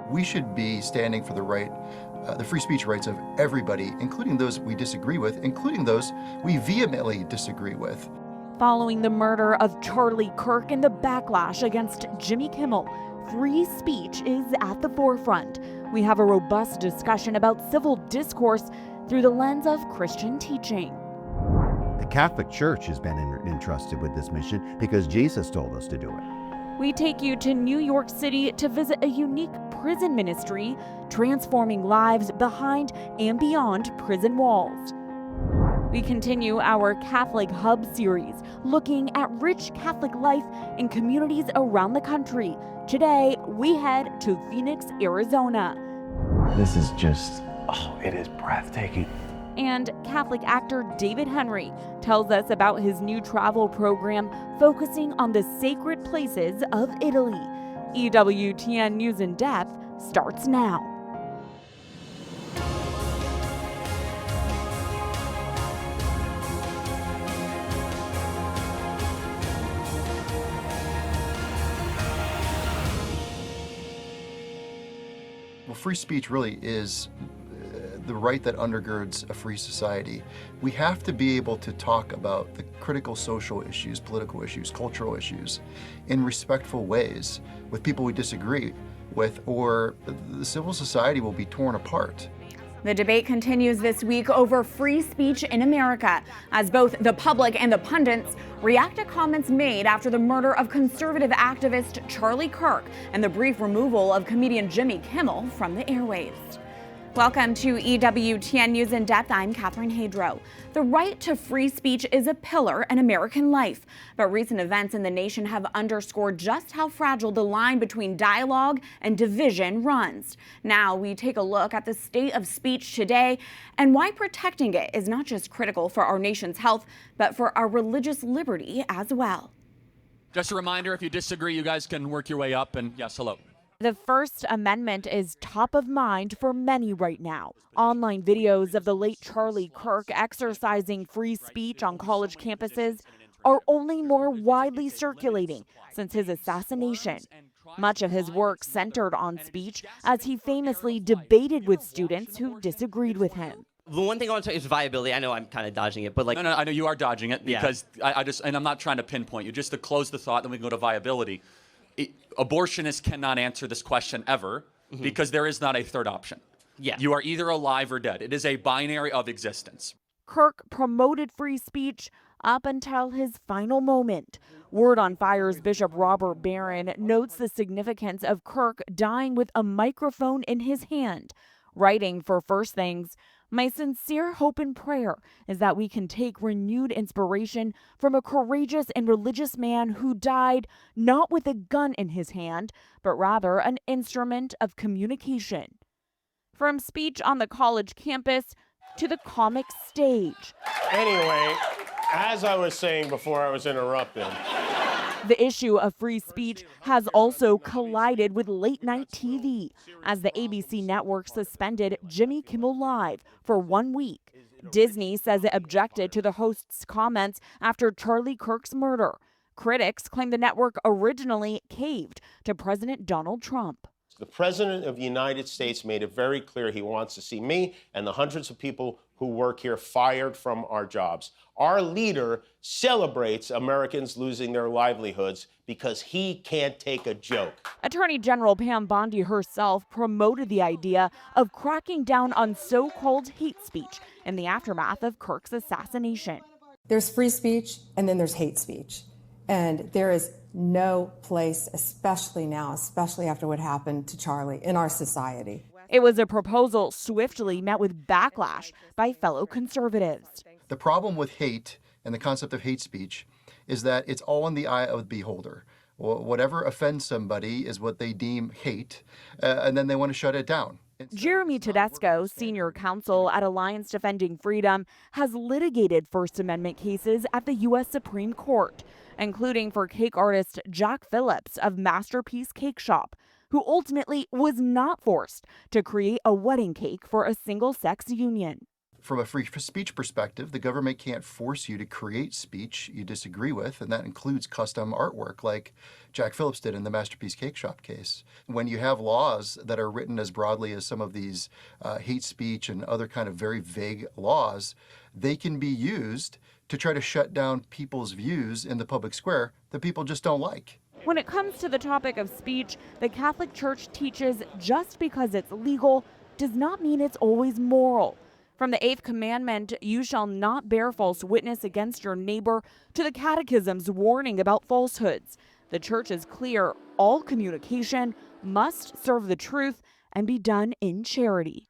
We should be standing for the free speech rights of everybody, including those we disagree with, including those we vehemently disagree with. Following the murder of Charlie Kirk and the backlash against Jimmy Kimmel, free speech is at the forefront. We have a robust discussion about civil discourse through the lens of Christian teaching. The Catholic Church has been entrusted with this mission because Jesus told us to do it. We take you to New York City to visit a unique prison ministry transforming lives behind and beyond prison walls. We continue our Catholic Hub series, looking at rich Catholic life in communities around the country. Today, we head to Phoenix, Arizona. This is just, it is breathtaking. And Catholic actor David Henrie tells us about his new travel program focusing on the sacred places of Italy. EWTN News in Depth starts now. Well, free speech really is the right that undergirds a free society. We have to be able to talk about the critical social issues, political issues, cultural issues in respectful ways with people we disagree with, or the civil society will be torn apart. The debate continues this week over free speech in America as both the public and the pundits react to comments made after the murder of conservative activist Charlie Kirk and the brief removal of comedian Jimmy Kimmel from the airwaves. Welcome to EWTN News in Depth. I'm Catherine Hadro. The right to free speech is a pillar in American life, but recent events in the nation have underscored just how fragile the line between dialogue and division runs. Now we take a look at the state of speech today and why protecting it is not just critical for our nation's health, but for our religious liberty as well. Just a reminder, if you disagree, you guys can work your way up, and yes, hello. The First Amendment is top of mind for many right now. Online videos of the late Charlie Kirk exercising free speech on college campuses are only more widely circulating since his assassination. Much of his work centered on speech as he famously debated with students who disagreed with him. The one thing I want to say is viability. I know I'm kind of dodging it, but like... No, I know you are dodging it because and I'm not trying to pinpoint you. Just to close the thought, then we can go to viability. Abortionists cannot answer this question ever because there is not a third option. Yeah. You are either alive or dead. It is a binary of existence. Kirk promoted free speech up until his final moment. Word on Fire's Bishop Robert Barron notes the significance of Kirk dying with a microphone in his hand, writing for First Things, "My sincere hope and prayer is that we can take renewed inspiration from a courageous and religious man who died not with a gun in his hand, but rather an instrument of communication." From speech on the college campus to the comic stage. Anyway, as I was saying before I was interrupted. The issue of free speech has also collided with late-night TV as the ABC network suspended Jimmy Kimmel Live for 1 week. Disney says it objected to the host's comments after Charlie Kirk's murder. Critics claim the network originally caved to President Donald Trump. The President of the United States made it very clear he wants to see me and the hundreds of people who work here fired from our jobs. Our leader celebrates Americans losing their livelihoods because he can't take a joke. Attorney General Pam Bondi herself promoted the idea of cracking down on so-called hate speech in the aftermath of Kirk's assassination. There's free speech and then there's hate speech. And there is no place, especially now, especially after what happened to Charlie, in our society. It was a proposal swiftly met with backlash by fellow conservatives. The problem with hate and the concept of hate speech is that it's all in the eye of the beholder. Whatever offends somebody is what they deem hate, and then they want to shut it down. Jeremy Tedesco, senior counsel at Alliance Defending Freedom, has litigated First Amendment cases at the U.S. Supreme Court, including for cake artist Jack Phillips of Masterpiece Cake Shop, who ultimately was not forced to create a wedding cake for a single-sex union. from a free speech perspective, the government can't force you to create speech you disagree with, and that includes custom artwork like Jack Phillips did in the Masterpiece Cake Shop case. When you have laws that are written as broadly as some of these hate speech and other kind of very vague laws, they can be used to try to shut down people's views in the public square that people just don't like. When it comes to the topic of speech, the Catholic Church teaches just because it's legal does not mean it's always moral. From the 8th commandment, you shall not bear false witness against your neighbor, to the Catechism's warning about falsehoods. The Church is clear, all communication must serve the truth and be done in charity.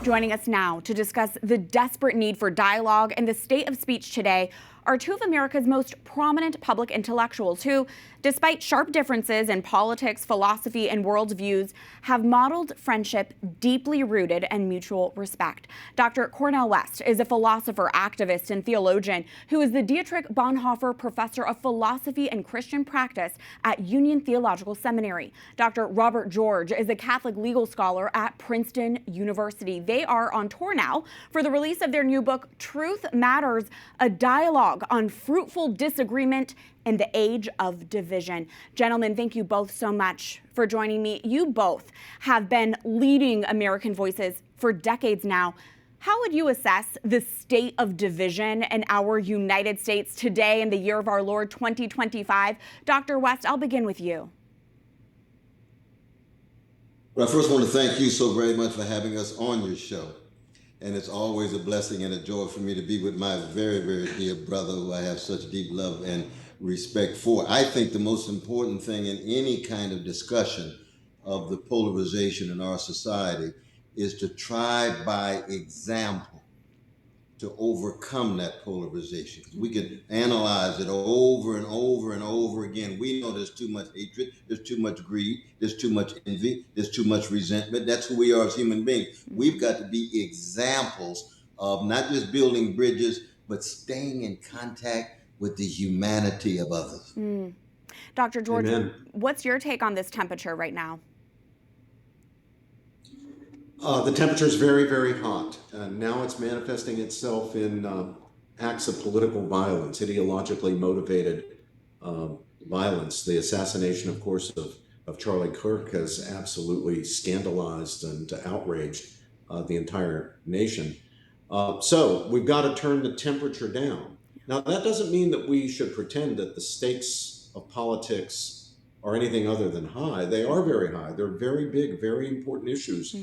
Joining us now to discuss the desperate need for dialogue and the state of speech today are two of America's most prominent public intellectuals who, despite sharp differences in politics, philosophy, and worldviews, have modeled friendship deeply rooted in mutual respect. Dr. Cornel West is a philosopher, activist, and theologian who is the Dietrich Bonhoeffer Professor of Philosophy and Christian Practice at Union Theological Seminary. Dr. Robert George is a Catholic legal scholar at Princeton University. They are on tour now for the release of their new book, Truth Matters, a dialogue on fruitful disagreement in the age of division. Gentlemen, thank you both so much for joining me. You both have been leading American voices for decades now. How would you assess the state of division in our United States today in the year of our Lord 2025? Dr. West, I'll begin with you. Well, I first want to thank you so very much for having us on your show. And it's always a blessing and a joy for me to be with my very, very dear brother who I have such deep love and respect for. I think the most important thing in any kind of discussion of the polarization in our society is to try by example to overcome that polarization. We can analyze it over and over and over again. We know there's too much hatred, there's too much greed, there's too much envy, there's too much resentment. That's who we are as human beings. We've got to be examples of not just building bridges, but staying in contact with the humanity of others. Dr. George, Amen. What's your take on this temperature right now? The temperature is very, very hot. Now it's manifesting itself in acts of political violence, ideologically motivated violence. The assassination, of course, of Charlie Kirk has absolutely scandalized and outraged the entire nation. So we've got to turn the temperature down. Now, that doesn't mean that we should pretend that the stakes of politics are anything other than high. They are very high. They're very big, very important issues.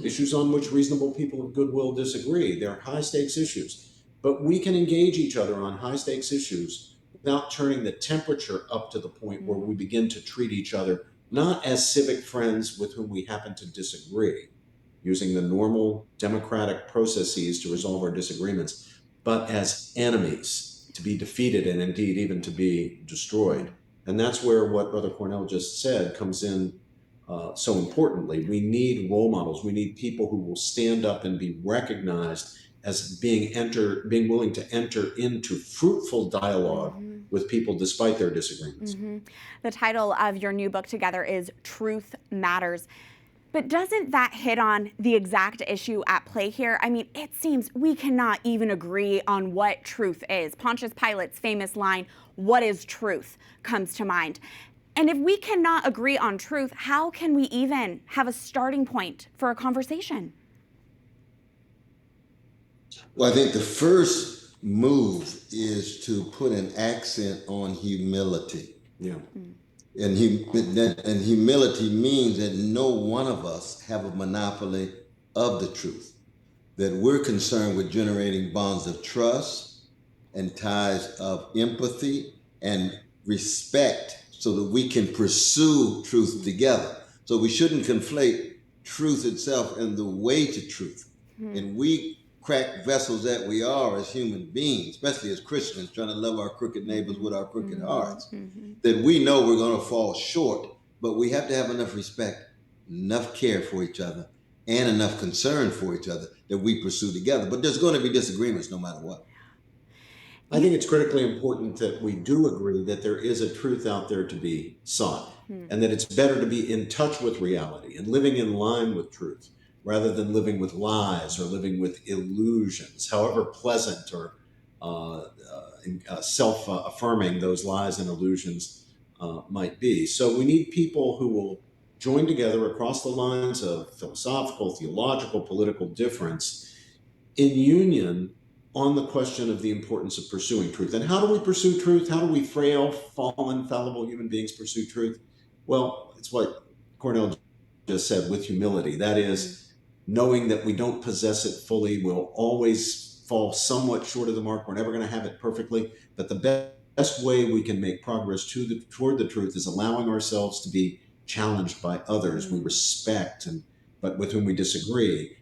Issues on which reasonable people of goodwill disagree. They're high stakes issues. But we can engage each other on high stakes issues without turning the temperature up to the point where we begin to treat each other not as civic friends with whom we happen to disagree, using the normal democratic processes to resolve our disagreements, but as enemies to be defeated and indeed even to be destroyed. And that's where what Brother Cornel just said comes in so importantly. We need role models. We need people who will stand up and be recognized as being willing to enter into fruitful dialogue with people despite their disagreements. The title of your new book together is Truth Matters. But doesn't that hit on the exact issue at play here? I mean, it seems we cannot even agree on what truth is. Pontius Pilate's famous line, "What is truth?" comes to mind. And if we cannot agree on truth, how can we even have a starting point for a conversation? Well, I think the first move is to put an accent on humility. Yeah. And humility means that no one of us have a monopoly of the truth, that we're concerned with generating bonds of trust and ties of empathy and respect so that we can pursue truth together. So we shouldn't conflate truth itself and the way to truth. And we cracked vessels that we are as human beings, especially as Christians, trying to love our crooked neighbors with our crooked hearts, that we know we're going to fall short, but we have to have enough respect, enough care for each other, and enough concern for each other that we pursue together. But there's going to be disagreements no matter what. I think it's critically important that we do agree that there is a truth out there to be sought, and that it's better to be in touch with reality and living in line with truth rather than living with lies or living with illusions, however pleasant or self-affirming those lies and illusions might be. So we need people who will join together across the lines of philosophical, theological, political difference in union on the question of the importance of pursuing truth. And how do we pursue truth? How do we frail, fallen, fallible human beings pursue truth? Well, it's what Cornel just said, with humility. That is, knowing that we don't possess it fully, we'll always fall somewhat short of the mark. We're never going to have it perfectly. But the best way we can make progress toward the truth is allowing ourselves to be challenged by others we respect, but with whom we disagree,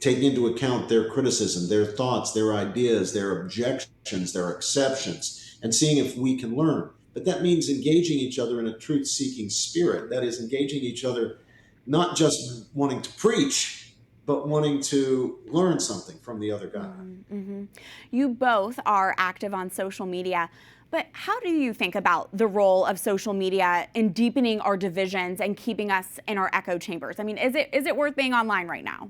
taking into account their criticism, their thoughts, their ideas, their objections, their exceptions, and seeing if we can learn. But that means engaging each other in a truth-seeking spirit. That is, engaging each other, not just wanting to preach, but wanting to learn something from the other guy. You both are active on social media, but how do you think about the role of social media in deepening our divisions and keeping us in our echo chambers? I mean, is it worth being online right now?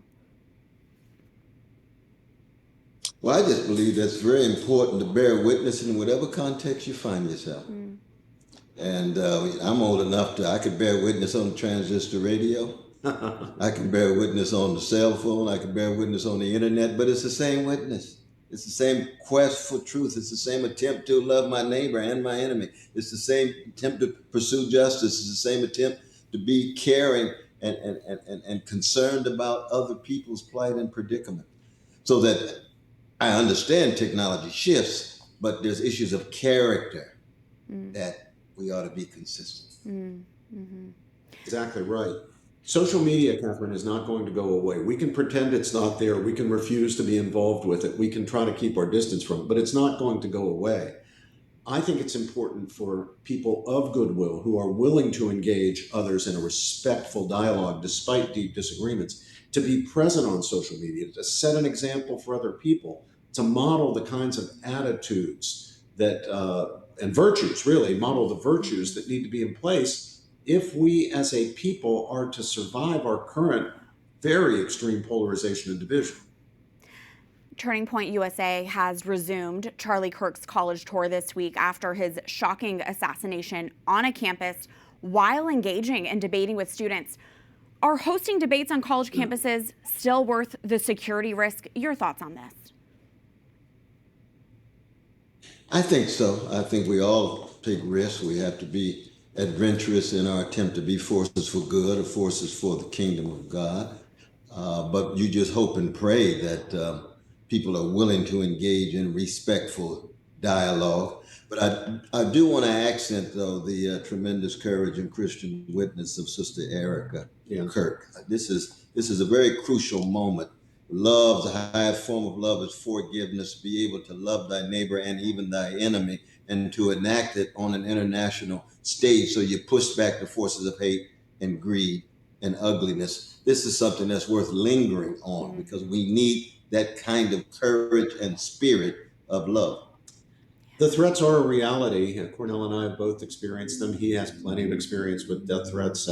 Well, I just believe that's very important to bear witness in whatever context you find yourself. And I'm old enough I could bear witness on the transistor radio. I can bear witness on the cell phone. I can bear witness on the internet, but it's the same witness. It's the same quest for truth. It's the same attempt to love my neighbor and my enemy. It's the same attempt to pursue justice. It's the same attempt to be caring and concerned about other people's plight and predicament. So that I understand technology shifts, but there's issues of character that we ought to be consistent. Exactly right. Social media, Catherine, is not going to go away. We can pretend it's not there. We can refuse to be involved with it. We can try to keep our distance from it, but it's not going to go away. I think it's important for people of goodwill who are willing to engage others in a respectful dialogue despite deep disagreements to be present on social media, to set an example for other people, to model the kinds of attitudes that and virtues, really, model the virtues that need to be in place if we as a people are to survive our current very extreme polarization and division. Turning Point USA has resumed Charlie Kirk's college tour this week after his shocking assassination on a campus while engaging and debating with students. Are hosting debates on college campuses still worth the security risk? Your thoughts on this? I think so. I think we all take risks. We have to be adventurous in our attempt to be forces for good or forces for the kingdom of God. But you just hope and pray that people are willing to engage in respectful dialogue. But I do want to accent, though, the tremendous courage and Christian witness of Sister Erika Kirk. This is a very crucial moment. Love, the highest form of love is forgiveness, be able to love thy neighbor and even thy enemy, and to enact it on an international stage so you push back the forces of hate and greed and ugliness. This is something that's worth lingering on because we need that kind of courage and spirit of love. The threats are a reality. Cornel and I have both experienced them. He has plenty of experience with death threats.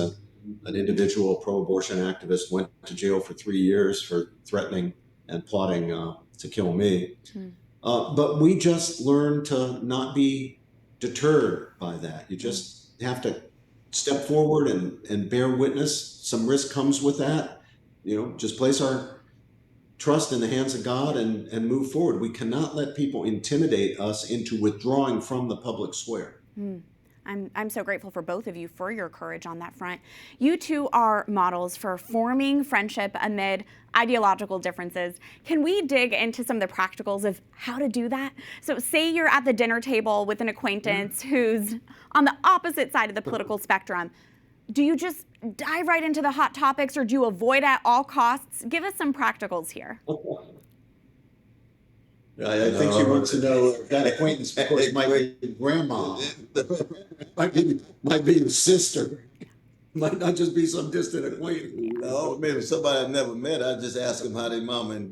An individual pro-abortion activist went to jail for 3 years for threatening and plotting to kill me. But we just learn to not be deterred by that. You just have to step forward and bear witness. Some risk comes with that. Just place our trust in the hands of God and move forward. We cannot let people intimidate us into withdrawing from the public square. I'm so grateful for both of you for your courage on that front. You two are models for forming friendship amid ideological differences. Can we dig into some of the practicals of how to do that? So say you're at the dinner table with an acquaintance who's on the opposite side of the political spectrum. Do you just dive right into the hot topics or do you avoid at all costs? Give us some practicals here. I think she wants to know if that acquaintance, of course, might be grandma, might be your sister, might not just be some distant acquaintance. No, maybe somebody I've never met. I just ask them how their mama and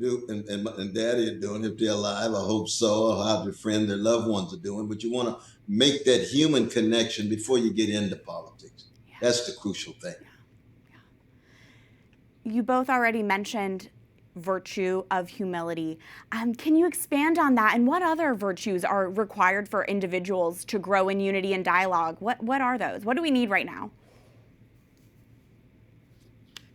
daddy are doing, if they're alive. I hope so. Or how their friend, their loved ones are doing. But you want to make that human connection before you get into politics. That's the crucial thing. You both already mentioned virtue of humility. Can you expand on that, and what other virtues are required for individuals to grow in unity and dialogue? What are those? What do we need right now?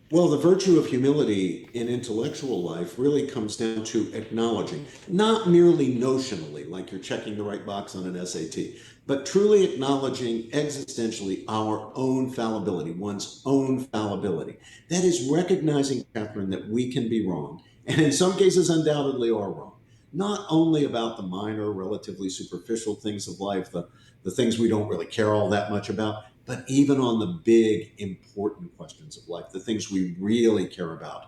Well, the virtue of humility in intellectual life really comes down to acknowledging, not merely notionally, like you're checking the right box on an SAT, but truly acknowledging existentially our own fallibility, one's own fallibility. That is recognizing, Catherine, that we can be wrong, and in some cases undoubtedly are wrong. Not only about the minor, relatively superficial things of life, the things we don't really care all that much about, but even on the big, important questions of life, the things we really care about,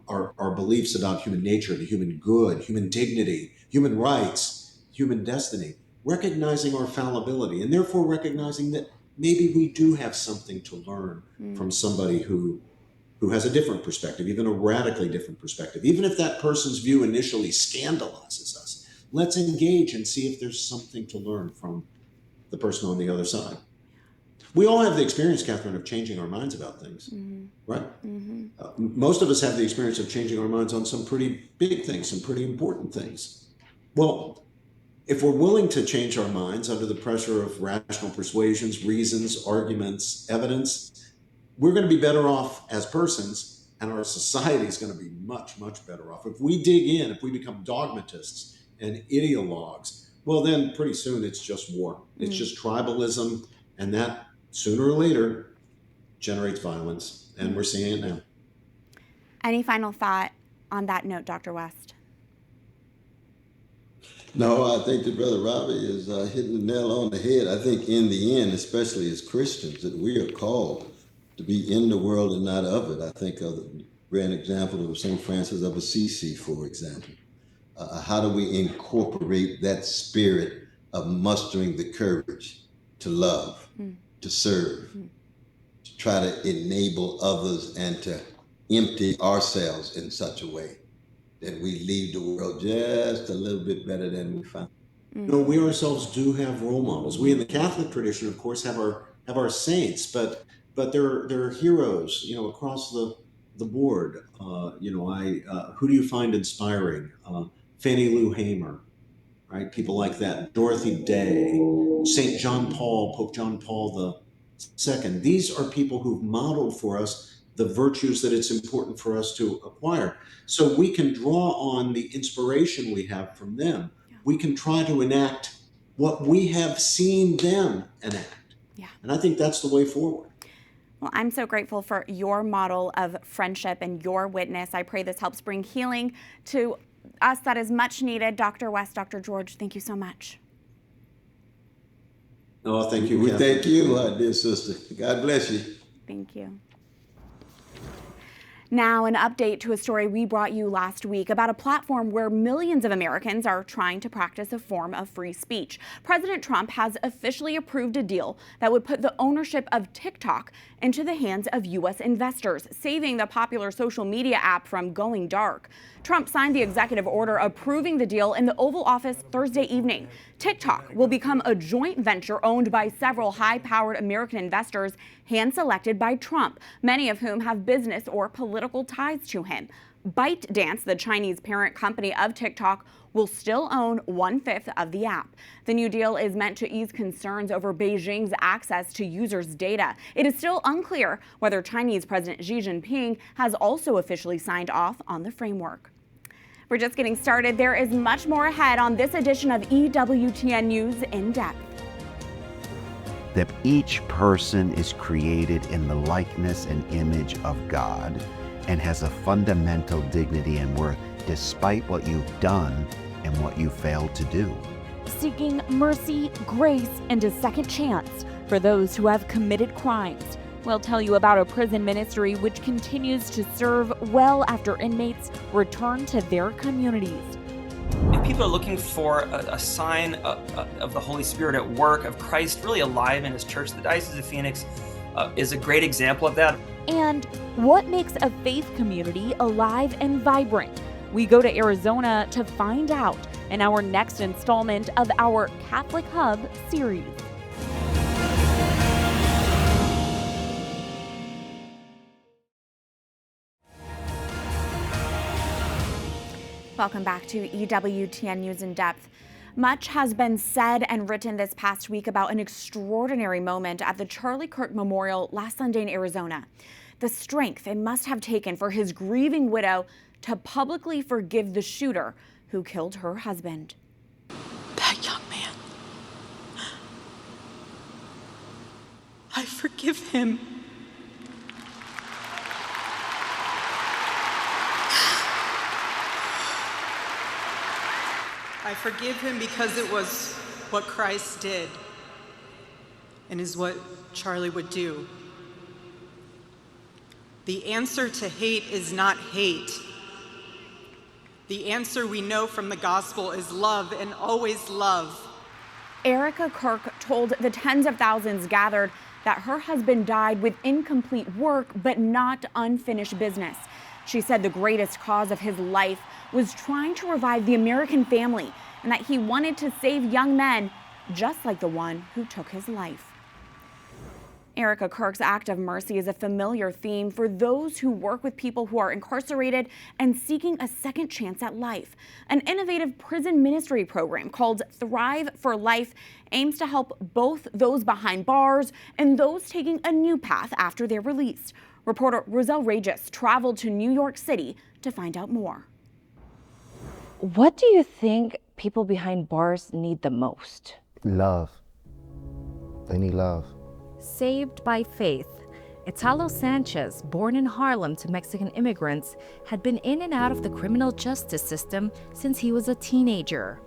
our beliefs about human nature, the human good, human dignity, human rights, human destiny, recognizing our fallibility, and therefore recognizing that maybe we do have something to learn from somebody who has a different perspective, even a radically different perspective. Even if that person's view initially scandalizes us, let's engage and see if there's something to learn from the person on the other side. We all have the experience, Catherine, of changing our minds about things, right? Most of us have the experience of changing our minds on some pretty big things, some pretty important things. Well, if we're willing to change our minds under the pressure of rational persuasions, reasons, arguments, evidence, we're going to be better off as persons, and our society is going to be much, much better off. If we dig in, if we become dogmatists and ideologues, well, then pretty soon it's just war. It's just tribalism, and that sooner or later generates violence, and we're seeing it now. Any final thought on that note, Dr. West? No, I think that Brother Robbie is hitting the nail on the head. I think in the end, especially as Christians, that we are called to be in the world and not of it. I think of the grand example of St. Francis of Assisi, for example. How do we incorporate that spirit of mustering the courage to love, to serve, to try to enable others, and to empty ourselves in such a way that we leave the world just a little bit better than we found. No, we ourselves do have role models. We in the Catholic tradition, of course, have our saints, but there are heroes, across the board. Who do you find inspiring? Fannie Lou Hamer, right? People like that. Dorothy Day, St. John Paul, Pope John Paul II. These are people who've modeled for us the virtues that it's important for us to acquire. So we can draw on the inspiration we have from them. We can try to enact what we have seen them enact. Yeah. And I think that's the way forward. Well, I'm so grateful for your model of friendship and your witness. I pray this helps bring healing to us that is much needed. Dr. West, Dr. George, thank you so much. Oh, thank you. We thank you, dear sister. God bless you. Thank you. Now, an update to a story we brought you last week about a platform where millions of Americans are trying to practice a form of free speech. President Trump has officially approved a deal that would put the ownership of TikTok into the hands of U.S. investors, saving the popular social media app from going dark. Trump signed the executive order approving the deal in the Oval Office Thursday evening. TikTok will become a joint venture owned by several high-powered American investors hand-selected by Trump, many of whom have business or political ties to him. ByteDance, the Chinese parent company of TikTok, will still own 1/5 of the app. The new deal is meant to ease concerns over Beijing's access to users' data. It is still unclear whether Chinese President Xi Jinping has also officially signed off on the framework. We're just getting started. There is much more ahead on this edition of EWTN News in Depth. That each person is created in the likeness and image of God and has a fundamental dignity and worth despite what you've done and what you failed to do. Seeking mercy, grace, and a second chance for those who have committed crimes. We'll tell you about a prison ministry which continues to serve well after inmates return to their communities. If people are looking for a sign of the Holy Spirit at work, of Christ really alive in His church, the Diocese of Phoenix is a great example of that. And what makes a faith community alive and vibrant? We go to Arizona to find out in our next installment of our Catholic Hub series. Welcome back to EWTN News in Depth. Much has been said and written this past week about an extraordinary moment at the Charlie Kirk Memorial last Sunday in Arizona. The strength it must have taken for his grieving widow to publicly forgive the shooter who killed her husband. That young man, I forgive him. I forgive him because it was what Christ did and is what Charlie would do. The answer to hate is not hate. The answer we know from the gospel is love, and always love. Erica Kirk told the tens of thousands gathered that her husband died with incomplete work but not unfinished business. She said the greatest cause of his life was trying to revive the American family and that he wanted to save young men just like the one who took his life. Erica Kirk's act of mercy is a familiar theme for those who work with people who are incarcerated and seeking a second chance at life. An innovative prison ministry program called Thrive for Life aims to help both those behind bars and those taking a new path after they're released. Reporter Roselle Reyes traveled to New York City to find out more. What do you think people behind bars need the most? Love. They need love. Saved by faith. Italo Sanchez, born in Harlem to Mexican immigrants, had been in and out of the criminal justice system since he was a teenager.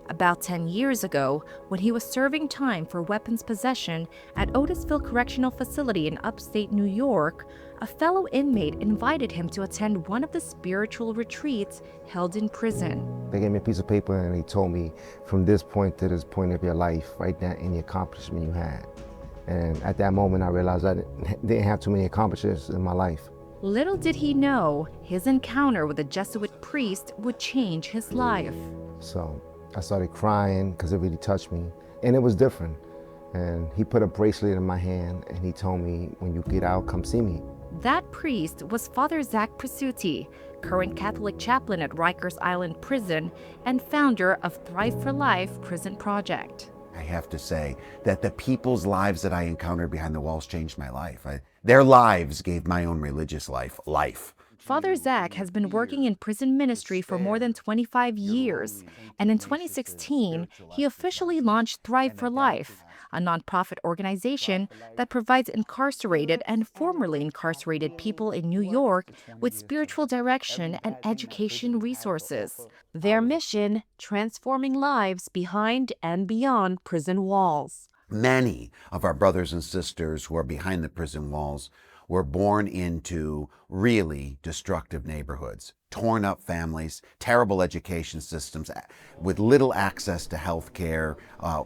About 10 years ago, when he was serving time for weapons possession at Otisville Correctional Facility in upstate New York, a fellow inmate invited him to attend one of the spiritual retreats held in prison. They gave me a piece of paper and they told me, from this point to this point of your life, write down any accomplishment you had. And at that moment, I realized I didn't have too many accomplishments in my life. Little did he know, his encounter with a Jesuit priest would change his life. So I started crying because it really touched me. And it was different. And he put a bracelet in my hand and he told me, when you get out, come see me. That priest was Father Zach Prasuti, current Catholic chaplain at Rikers Island Prison and founder of Thrive for Life Prison Project. I have to say that the people's lives that I encountered behind the walls changed my life. Their lives gave my own religious life life. Father Zach has been working in prison ministry for more than 25 years, and in 2016, he officially launched Thrive for Life, a nonprofit organization that provides incarcerated and formerly incarcerated people in New York with spiritual direction and education resources. Their mission, transforming lives behind and beyond prison walls. Many of our brothers and sisters who are behind the prison walls were born into really destructive neighborhoods, torn up families, terrible education systems with little access to health care,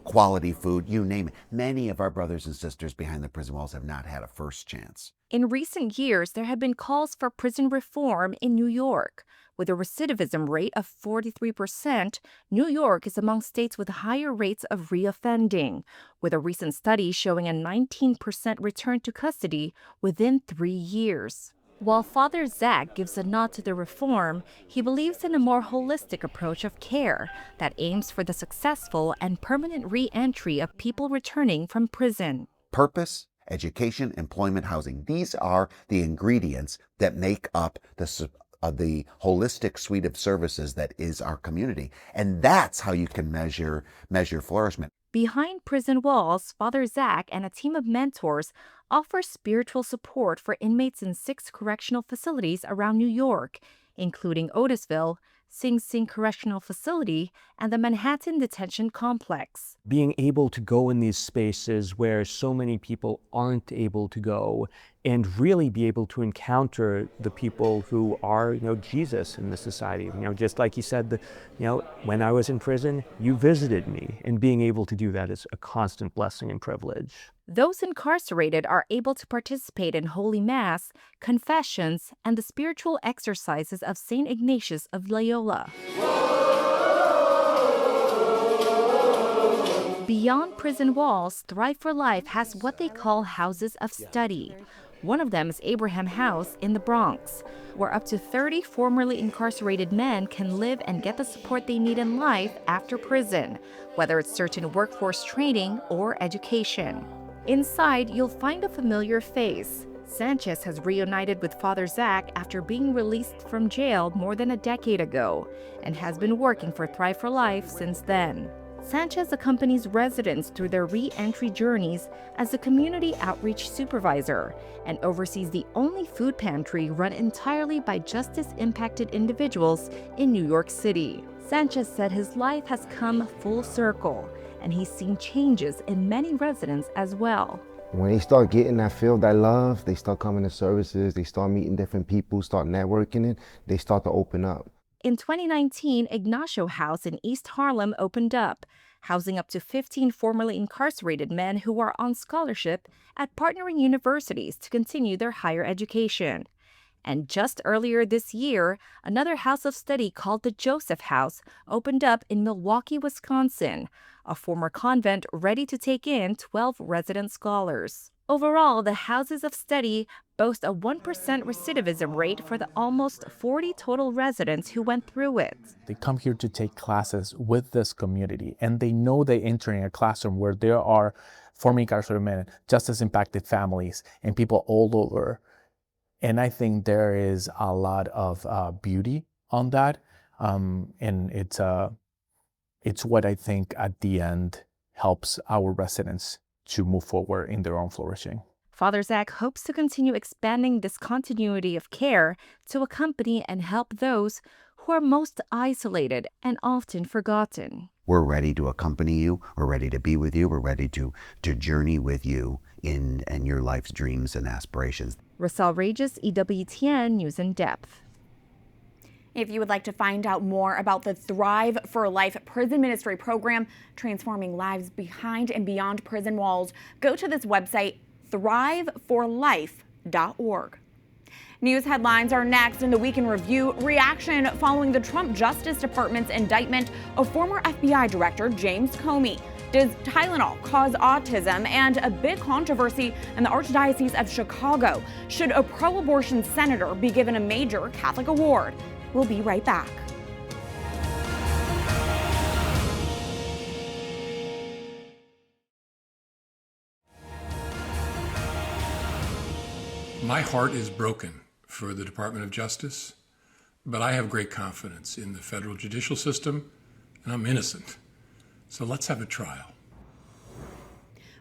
quality food, you name it. Many of our brothers and sisters behind the prison walls have not had a first chance. In recent years, there have been calls for prison reform in New York. With a recidivism rate of 43%, New York is among states with higher rates of reoffending, with a recent study showing a 19% return to custody within 3 years. While Father Zach gives a nod to the reform, he believes in a more holistic approach of care that aims for the successful and permanent re-entry of people returning from prison. Purpose, education, employment, housing. These are the ingredients that make up the holistic suite of services that is our community. And that's how you can measure flourishment. Behind prison walls, Father Zach and a team of mentors offer spiritual support for inmates in 6 correctional facilities around New York, including Otisville, Sing Sing Correctional Facility, and the Manhattan Detention Complex. Being able to go in these spaces where so many people aren't able to go and really be able to encounter the people who are, Jesus in the society. Just like you said, when I was in prison, you visited me, and being able to do that is a constant blessing and privilege. Those incarcerated are able to participate in Holy Mass, confessions, and the spiritual exercises of St. Ignatius of Loyola. Beyond prison walls, Thrive for Life has what they call houses of study. One of them is Abraham House in the Bronx. where up to 30 formerly incarcerated men can live and get the support they need in life after prison, whether it's certain workforce training or education. Inside, you'll find a familiar face. Sanchez has reunited with Father Zach after being released from jail more than a decade ago and has been working for Thrive for Life since then. Sanchez accompanies residents through their re-entry journeys as a community outreach supervisor and oversees the only food pantry run entirely by justice-impacted individuals in New York City. Sanchez said his life has come full circle, and he's seen changes in many residents as well. When they start getting that field, that love, they start coming to services, they start meeting different people, start networking it, they start to open up. In 2019, Ignacio House in East Harlem opened up, housing up to 15 formerly incarcerated men who are on scholarship at partnering universities to continue their higher education. And just earlier this year, another house of study called the Joseph House opened up in Milwaukee, Wisconsin, a former convent ready to take in 12 resident scholars. Overall, the houses of study boast a 1% recidivism rate for the almost 40 total residents who went through it. They come here to take classes with this community, and they know they're entering a classroom where there are formerly incarcerated men, justice-impacted families, and people all over. And I think there is a lot of beauty on that, and it's what I think at the end helps our residents to move forward in their own flourishing. Father Zach hopes to continue expanding this continuity of care to accompany and help those who are most isolated and often forgotten. We're ready to accompany you. We're ready to be with you. We're ready to journey with you in your life's dreams and aspirations. Roselle Reyes, EWTN News in Depth. If you would like to find out more about the Thrive for Life prison ministry program, transforming lives behind and beyond prison walls, go to this website, thriveforlife.org. News headlines are next in the Week in Review. Reaction following the Trump Justice Department's indictment of former FBI Director James Comey. Does Tylenol cause autism? And a big controversy in the Archdiocese of Chicago. Should a pro-abortion senator be given a major Catholic award? We'll be right back. My heart is broken for the Department of Justice, but I have great confidence in the federal judicial system, and I'm innocent. So let's have a trial.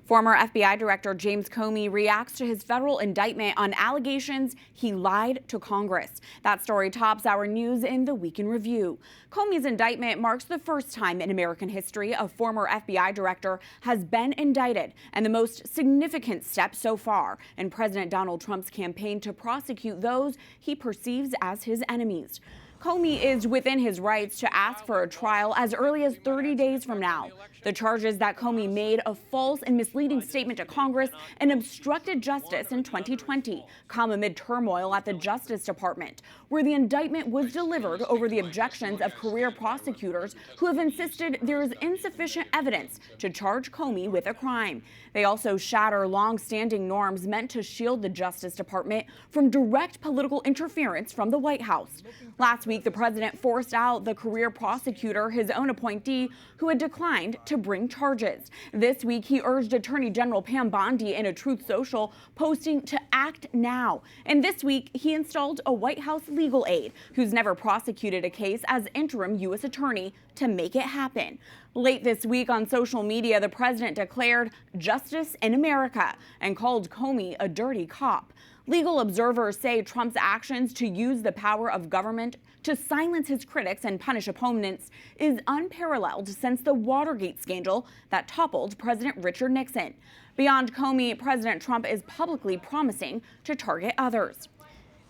Former FBI Director James Comey reacts to his federal indictment on allegations he lied to Congress. That story tops our news in the Week in Review. Comey's indictment marks the first time in American history a former FBI director has been indicted, and the most significant step so far in President Donald Trump's campaign to prosecute those he perceives as his enemies. Comey is within his rights to ask for a trial as early as 30 days from now. The charges that Comey made a false and misleading statement to Congress and obstructed justice in 2020 come amid turmoil at the Justice Department, where the indictment was delivered over the objections of career prosecutors who have insisted there is insufficient evidence to charge Comey with a crime. They also shatter long-standing norms meant to shield the Justice Department from direct political interference from the White House. Last week, the president forced out the career prosecutor, his own appointee, who had declined to bring charges. This week, he urged Attorney General Pam Bondi in a Truth Social posting to act now. And this week, he installed a White House legal aide who's never prosecuted a case as interim U.S. attorney to make it happen. Late this week on social media, the president declared justice in America and called Comey a dirty cop. Legal observers say Trump's actions to use the power of government to silence his critics and punish opponents is unparalleled since the Watergate scandal that toppled President Richard Nixon. Beyond Comey, President Trump is publicly promising to target others.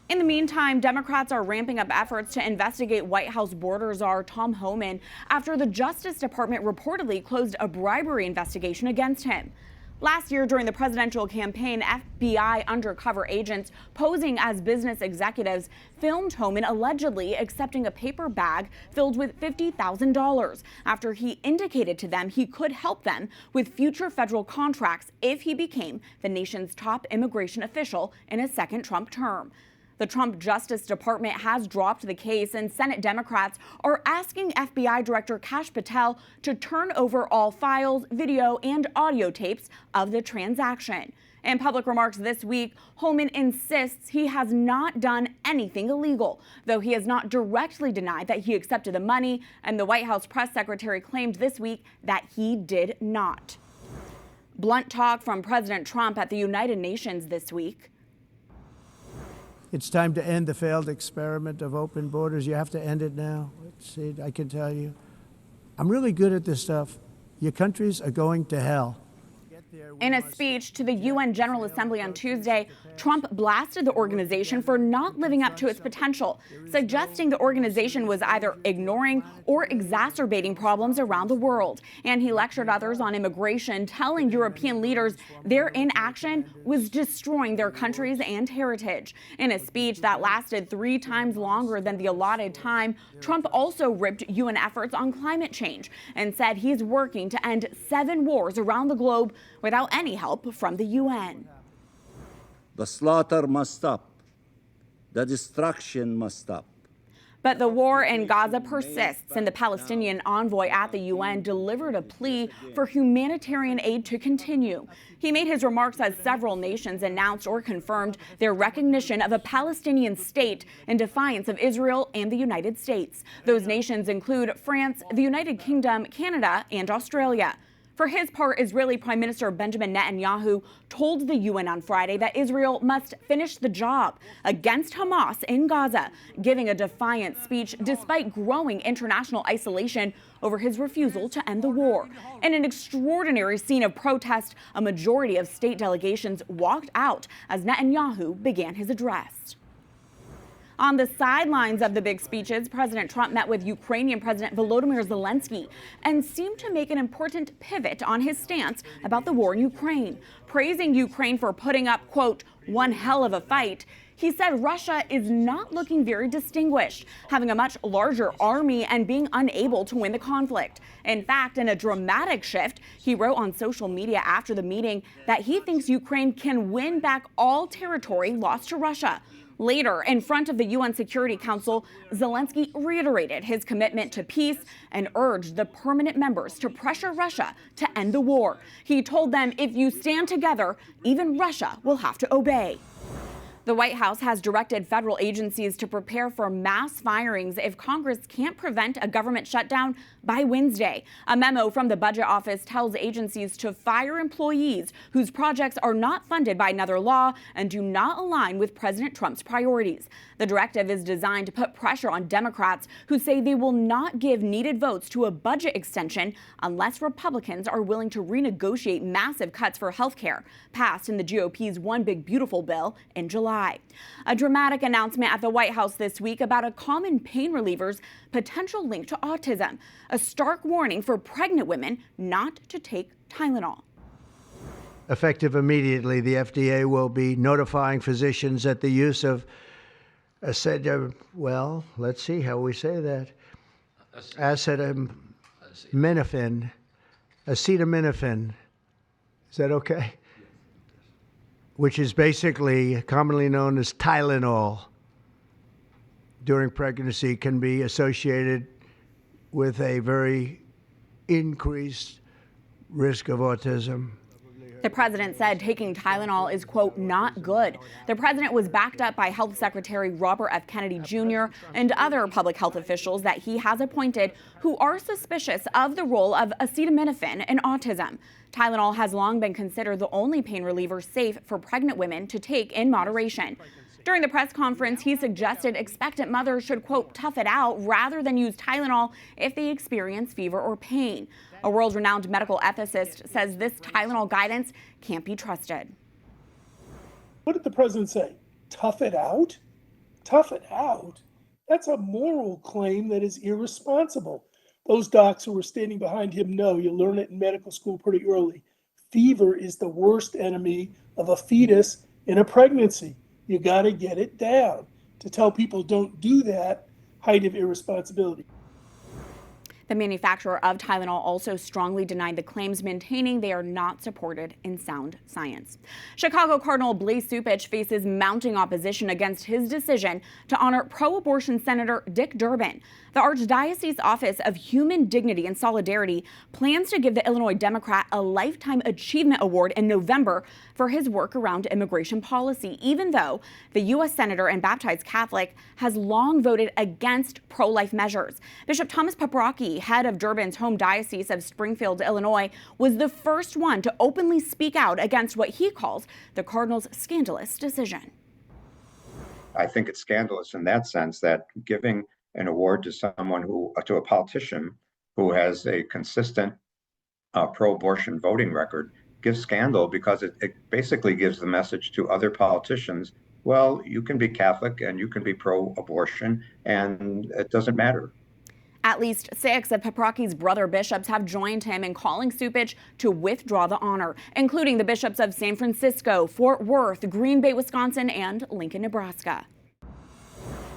In the meantime, Democrats are ramping up efforts to investigate White House border czar Tom Homan after the Justice Department reportedly closed a bribery investigation against him. Last year, during the presidential campaign, FBI undercover agents posing as business executives filmed Homan allegedly accepting a paper bag filled with $50,000 after he indicated to them he could help them with future federal contracts if he became the nation's top immigration official in a second Trump term. The Trump Justice Department has dropped the case, and Senate Democrats are asking FBI Director Kash Patel to turn over all files, video, and audio tapes of the transaction. In public remarks this week, Holman insists he has not done anything illegal, though he has not directly denied that he accepted the money, and the White House press secretary claimed this week that he did not. Blunt talk from President Trump at the United Nations this week. It's time to end the failed experiment of open borders. You have to end it now. See, I can tell you. I'm really good at this stuff. Your countries are going to hell. In a speech to the UN General Assembly on Tuesday, Trump blasted the organization for not living up to its potential, suggesting the organization was either ignoring or exacerbating problems around the world. And he lectured others on immigration, telling European leaders their inaction was destroying their countries and heritage. In a speech that lasted 3 times longer than the allotted time, Trump also ripped UN efforts on climate change and said he's working to end 7 wars around the globe without any help from the UN. The slaughter must stop. The destruction must stop. But the war in Gaza persists, and the Palestinian envoy at the UN delivered a plea for humanitarian aid to continue. He made his remarks as several nations announced or confirmed their recognition of a Palestinian state in defiance of Israel and the United States. Those nations include France, the United Kingdom, Canada, and Australia. For his part, Israeli Prime Minister Benjamin Netanyahu told the UN on Friday that Israel must finish the job against Hamas in Gaza, giving a defiant speech despite growing international isolation over his refusal to end the war. In an extraordinary scene of protest, a majority of state delegations walked out as Netanyahu began his address. On the sidelines of the big speeches, President Trump met with Ukrainian President Volodymyr Zelensky and seemed to make an important pivot on his stance about the war in Ukraine. Praising Ukraine for putting up, quote, one hell of a fight, he said Russia is not looking very distinguished, having a much larger army and being unable to win the conflict. In fact, in a dramatic shift, he wrote on social media after the meeting that he thinks Ukraine can win back all territory lost to Russia. Later, in front of the UN Security Council, Zelensky reiterated his commitment to peace and urged the permanent members to pressure Russia to end the war. He told them, if you stand together, even Russia will have to obey. The White House has directed federal agencies to prepare for mass firings if Congress can't prevent a government shutdown by Wednesday. A memo from the Budget Office tells agencies to fire employees whose projects are not funded by another law and do not align with President Trump's priorities. The directive is designed to put pressure on Democrats who say they will not give needed votes to a budget extension unless Republicans are willing to renegotiate massive cuts for health care, passed in the GOP's One Big Beautiful bill in July. A dramatic announcement at the White House this week about a common pain reliever's potential link to autism. A stark warning for pregnant women not to take Tylenol. Effective immediately, the FDA will be notifying physicians that the use of acetaminophen, is that okay? Which is basically commonly known as Tylenol, during pregnancy can be associated with a very increased risk of autism. The president said taking Tylenol is, quote, not good. The president was backed up by Health Secretary Robert F. Kennedy Jr. and other public health officials that he has appointed who are suspicious of the role of acetaminophen in autism. Tylenol has long been considered the only pain reliever safe for pregnant women to take in moderation. During the press conference, he suggested expectant mothers should, quote, tough it out rather than use Tylenol if they experience fever or pain. A world-renowned medical ethicist says this Tylenol guidance can't be trusted. What did the president say? Tough it out? Tough it out? That's a moral claim that is irresponsible. Those docs who were standing behind him know, you learn it in medical school pretty early. Fever is the worst enemy of a fetus in a pregnancy. You got to get it down. To tell people don't do that, height of irresponsibility. The manufacturer of Tylenol also strongly denied the claims, maintaining they are not supported in sound science. Chicago Cardinal Cupich faces mounting opposition against his decision to honor pro-abortion Senator Dick Durbin. The Archdiocese Office of Human Dignity and Solidarity plans to give the Illinois Democrat a Lifetime Achievement Award in November for his work around immigration policy, even though the U.S. Senator and baptized Catholic has long voted against pro-life measures. Bishop Thomas Paprocki, head of Durbin's home diocese of Springfield, Illinois, was the first one to openly speak out against what he calls the Cardinal's scandalous decision. I think it's scandalous in that sense that giving an award to someone to a politician who has a consistent pro-abortion voting record gives scandal, because it basically gives the message to other politicians, well, you can be Catholic and you can be pro-abortion and it doesn't matter. At least 6 of Paprocki's brother bishops have joined him in calling Cupich to withdraw the honor, including the bishops of San Francisco, Fort Worth, Green Bay, Wisconsin, and Lincoln, Nebraska.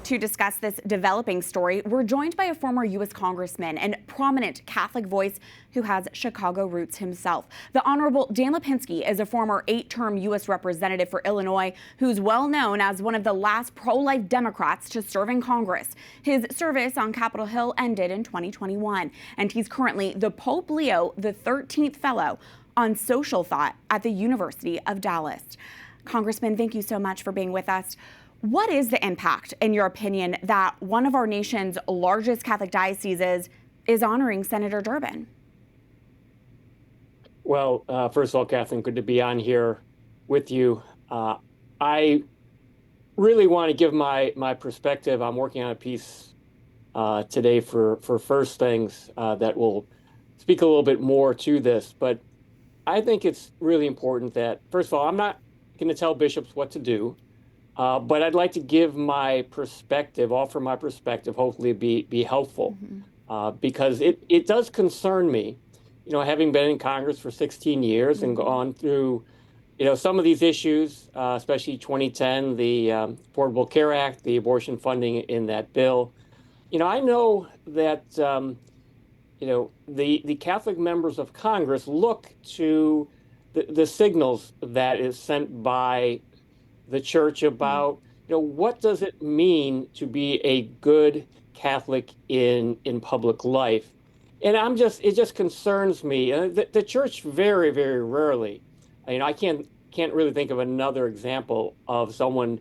To discuss this developing story, we're joined by a former U.S. Congressman and prominent Catholic voice who has Chicago roots himself. The Honorable Dan Lipinski is a former 8-term U.S. representative for Illinois who's well known as one of the last pro-life Democrats to serve in Congress. His service on Capitol Hill ended in 2021, and he's currently the Pope Leo XIII Fellow on Social Thought at the University of Dallas. Congressman, thank you so much for being with us. What is the impact, in your opinion, that one of our nation's largest Catholic dioceses is honoring Senator Durbin? Well, first of all, Catherine, good to be on here with you. I really want to give my perspective. I'm working on a piece today for First Things that will speak a little bit more to this. But I think it's really important that, first of all, I'm not going to tell bishops what to do. But I'd like to give my perspective, offer my perspective, hopefully be helpful, because it does concern me, having been in Congress for 16 years and gone through, some of these issues, especially 2010, the Affordable Care Act, the abortion funding in that bill. I know that, the Catholic members of Congress look to the signals that is sent by the church about, what does it mean to be a good Catholic in public life? And it just concerns me. The church very, very rarely, I can't really think of another example of someone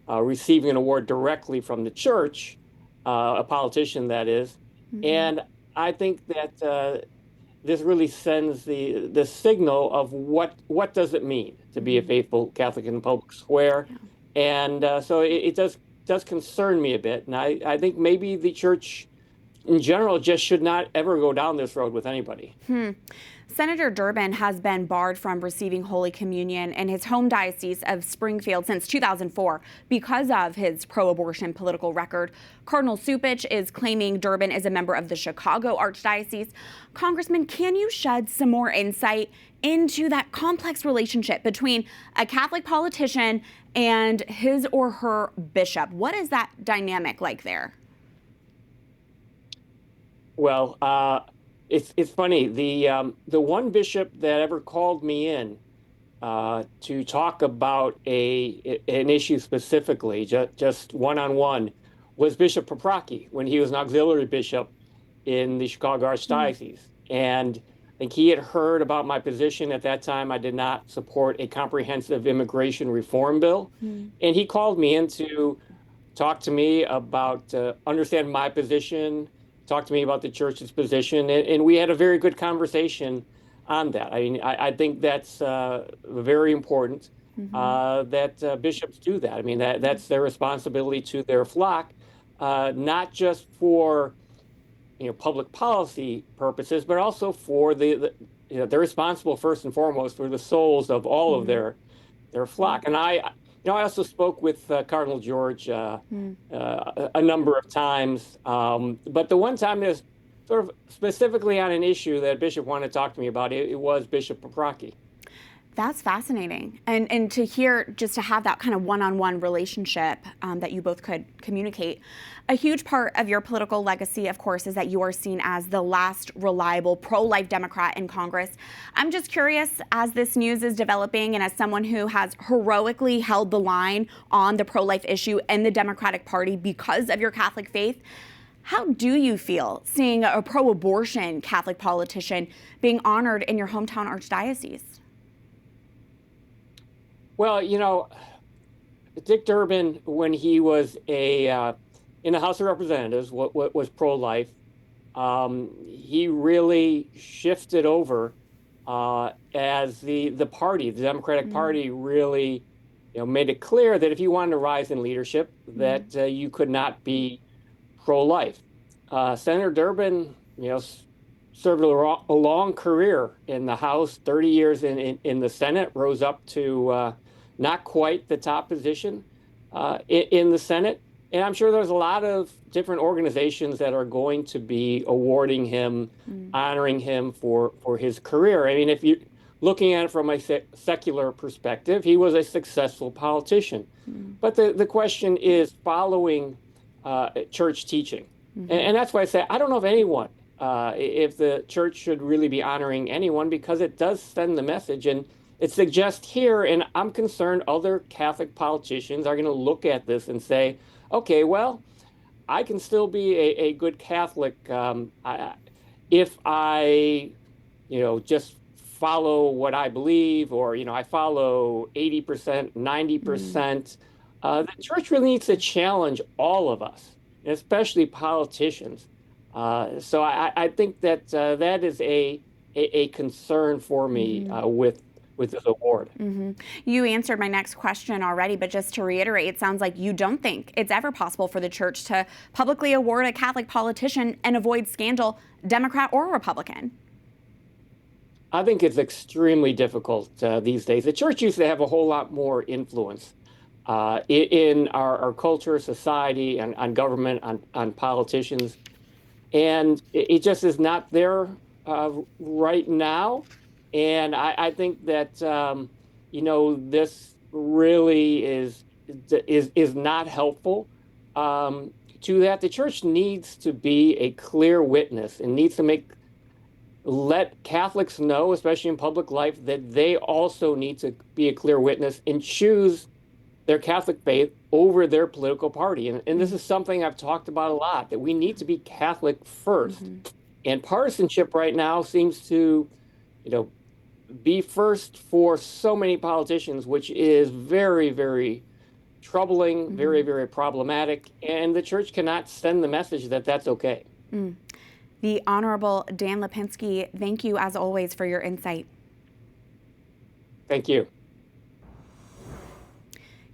receiving an award directly from the church, a politician that is. And I think that this really sends the signal of what does it mean to be a faithful Catholic in the public square. And so it does concern me a bit. And I think maybe the church in general just should not ever go down this road with anybody. Senator Durbin has been barred from receiving Holy Communion in his home diocese of Springfield since 2004 because of his pro-abortion political record. Cardinal Cupich is claiming Durbin is a member of the Chicago Archdiocese. Congressman, can you shed some more insight into that complex relationship between a Catholic politician and his or her bishop? What is that dynamic like there? Well, it's funny. The one bishop that ever called me in to talk about an issue specifically, just one-on-one, was Bishop Paprocki when he was an auxiliary bishop in the Chicago Archdiocese. And I think he had heard about my position at that time. I did not support a comprehensive immigration reform bill. And he called me in to talk to me about, understand my position, talk to me about the church's position, and we had a very good conversation on that. I mean, I think that's very important that bishops do that. I mean, that's their responsibility to their flock, not just for public policy purposes, but also for they're responsible first and foremost for the souls of all of their flock. And I also spoke with Cardinal George a number of times, but the one time is sort of specifically on an issue that Bishop wanted to talk to me about, it was Bishop Paprocki. That's fascinating. And to hear, just to have that kind of one-on-one relationship that you both could communicate. A huge part of your political legacy, of course, is that you are seen as the last reliable pro-life Democrat in Congress. I'm just curious, as this news is developing and as someone who has heroically held the line on the pro-life issue in the Democratic Party because of your Catholic faith, how do you feel seeing a pro-abortion Catholic politician being honored in your hometown archdiocese? Well, you know, Dick Durbin, when he was in the House of Representatives, what was pro-life, he really shifted over as the party, the Democratic Party, really, made it clear that if you wanted to rise in leadership, that you could not be pro-life. Senator Durbin, served a long career in the House, 30 years in the Senate, rose up to not quite the top position in the Senate. And I'm sure there's a lot of different organizations that are going to be awarding him, honoring him for his career. I mean, if you're looking at it from a secular perspective, he was a successful politician. But the question is following church teaching. And that's why I say, I don't know if anyone, if the church should really be honoring anyone, because it does send the message. And it suggests here, and I'm concerned other Catholic politicians are going to look at this and say, okay, well, I can still be a good Catholic if I, just follow what I believe, or, I follow 80%, 90%. The church really needs to challenge all of us, especially politicians. So I think that that is a concern for me with this award. You answered my next question already, but just to reiterate, it sounds like you don't think it's ever possible for the church to publicly award a Catholic politician and avoid scandal, Democrat or Republican. I think it's extremely difficult these days. The church used to have a whole lot more influence in our culture, society, and on government, on politicians. And it just is not there right now. And I think that, this really is not helpful to that. The church needs to be a clear witness and needs to let Catholics know, especially in public life, that they also need to be a clear witness and choose their Catholic faith over their political party. And this is something I've talked about a lot, that we need to be Catholic first. And partisanship right now seems to, be first for so many politicians, which is very, very troubling, very, very problematic. And the church cannot send the message that that's okay. The Honorable Dan Lipinski, thank you as always for your insight. Thank you.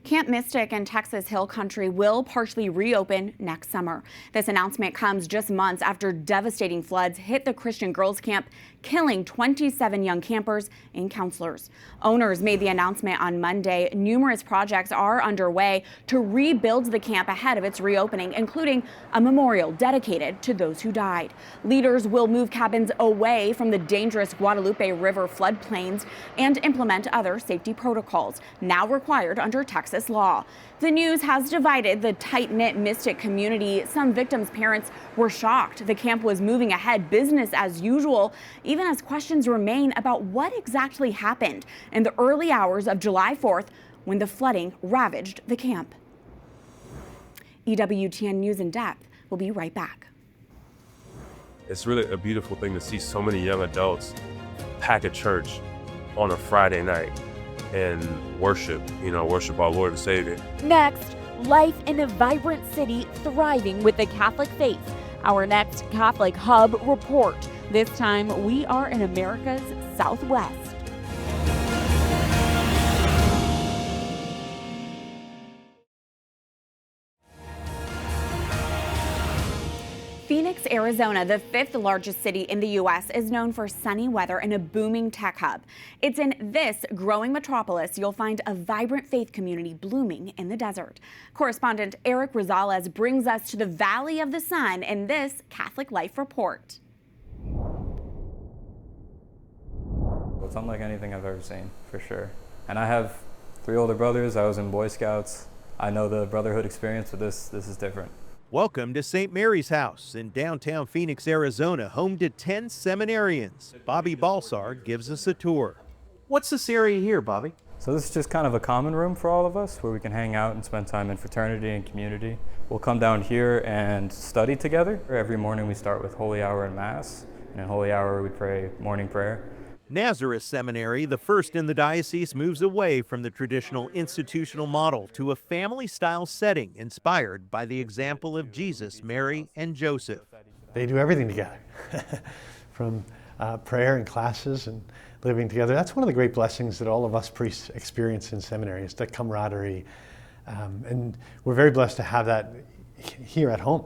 Camp Mystic in Texas Hill Country will partially reopen next summer. This announcement comes just months after devastating floods hit the Christian girls camp, killing 27 young campers and counselors. Owners made the announcement on Monday. Numerous projects are underway to rebuild the camp ahead of its reopening, including a memorial dedicated to those who died. Leaders will move cabins away from the dangerous Guadalupe River floodplains and implement other safety protocols now required under Texas law. The news has divided the tight-knit Mystic community. Some victims' parents were shocked the camp was moving ahead business as usual, even as questions remain about what exactly happened in the early hours of July 4th when the flooding ravaged the camp. EWTN News in Depth will be right back. It's really a beautiful thing to see so many young adults pack a church on a Friday night and worship our Lord and Savior. Next, life in a vibrant city thriving with the Catholic faith. Our next Catholic Hub report. This time, we are in America's Southwest. Phoenix, Arizona, the fifth largest city in the U.S., is known for sunny weather and a booming tech hub. It's in this growing metropolis you'll find a vibrant faith community blooming in the desert. Correspondent Erik Rosales brings us to the Valley of the Sun in this Catholic Life report. It's unlike anything I've ever seen, for sure. And I have 3 older brothers. I was in Boy Scouts. I know the brotherhood experience, but this is different. Welcome to St. Mary's House in downtown Phoenix, Arizona, home to 10 seminarians. Bobby Balsar gives us a tour. What's this area here, Bobby? So this is just kind of a common room for all of us where we can hang out and spend time in fraternity and community. We'll come down here and study together. Every morning we start with Holy Hour and Mass. And in Holy Hour we pray morning prayer. Nazareth Seminary, the first in the diocese, moves away from the traditional institutional model to a family-style setting inspired by the example of Jesus, Mary, and Joseph. They do everything together, from prayer and classes and living together. That's one of the great blessings that all of us priests experience in seminary, is the camaraderie. And we're very blessed to have that here at home.